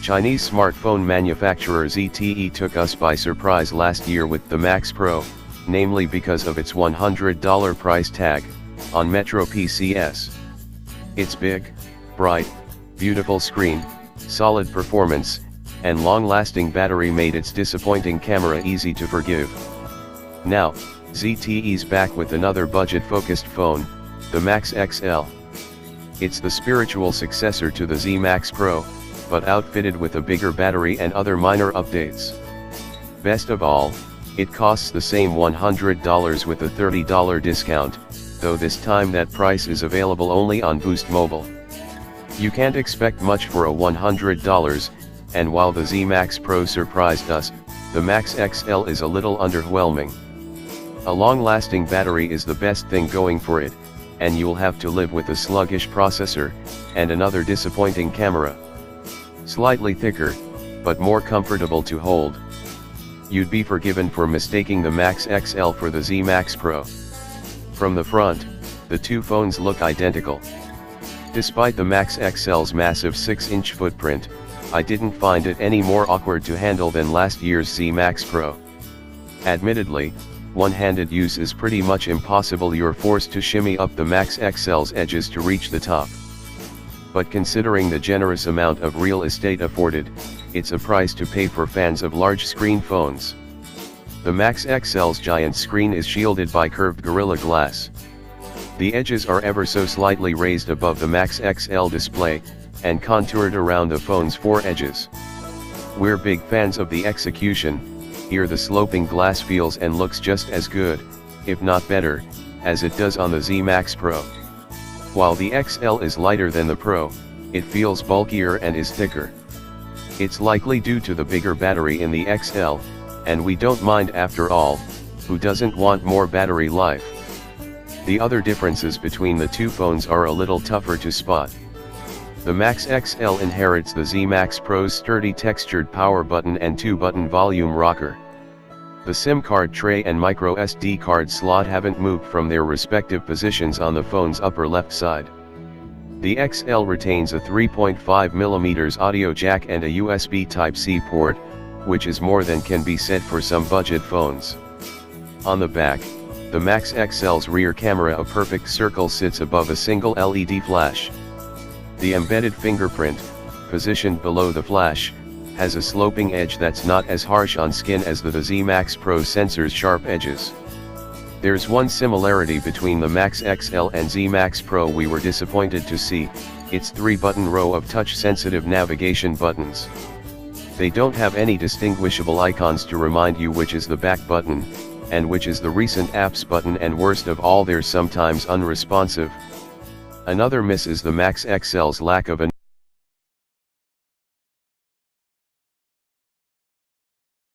Chinese smartphone manufacturer ZTE took us by surprise last year with the Max Pro, namely because of its $100 price tag, on MetroPCS. Its big, bright, beautiful screen, solid performance, and long-lasting battery made its disappointing camera easy to forgive. Now, ZTE's back with another budget-focused phone, the Max XL. It's the spiritual successor to the Z Max Pro, but outfitted with a bigger battery and other minor updates. Best of all, it costs the same $100 with a $30 discount, though this time that price is available only on Boost Mobile. You can't expect much for a $100, and while the Z Max Pro surprised us, the Max XL is a little underwhelming. A long-lasting battery is the best thing going for it, and you'll have to live with a sluggish processor, and another disappointing camera. Slightly thicker, but more comfortable to hold. You'd be forgiven for mistaking the Max XL for the Z Max Pro. From the front, the two phones look identical. Despite the Max XL's massive 6-inch footprint, I didn't find it any more awkward to handle than last year's Z Max Pro. Admittedly, one-handed use is pretty much impossible. You're forced to shimmy up the Max XL's edges to reach the top. But considering the generous amount of real estate afforded, it's a price to pay for fans of large-screen phones. The Max XL's giant screen is shielded by curved Gorilla Glass. The edges are ever so slightly raised above the Max XL display, and contoured around the phone's four edges. We're big fans of the execution. Here the sloping glass feels and looks just as good, if not better, as it does on the Z Max Pro. While the XL is lighter than the Pro, it feels bulkier and is thicker. It's likely due to the bigger battery in the XL, and we don't mind after all, who doesn't want more battery life? The other differences between the two phones are a little tougher to spot. The Max XL inherits the Z Max Pro's sturdy textured power button and 2-button volume rocker. The SIM card tray and micro SD card slot haven't moved from their respective positions on the phone's upper left side. The XL retains a 3.5mm audio jack and a USB Type-C port, which is more than can be said for some budget phones. On the back, the Max XL's rear camera, a perfect circle, sits above a single LED flash. The embedded fingerprint, positioned below the flash, has a sloping edge that's not as harsh on skin as the Z Max Pro sensor's sharp edges. There's one similarity between the Max XL and Z Max Pro we were disappointed to see: its 3-button row of touch-sensitive navigation buttons. They don't have any distinguishable icons to remind you which is the back button, and which is the recent apps button, and worst of all, they're sometimes unresponsive. Another miss is the Max XL's lack of a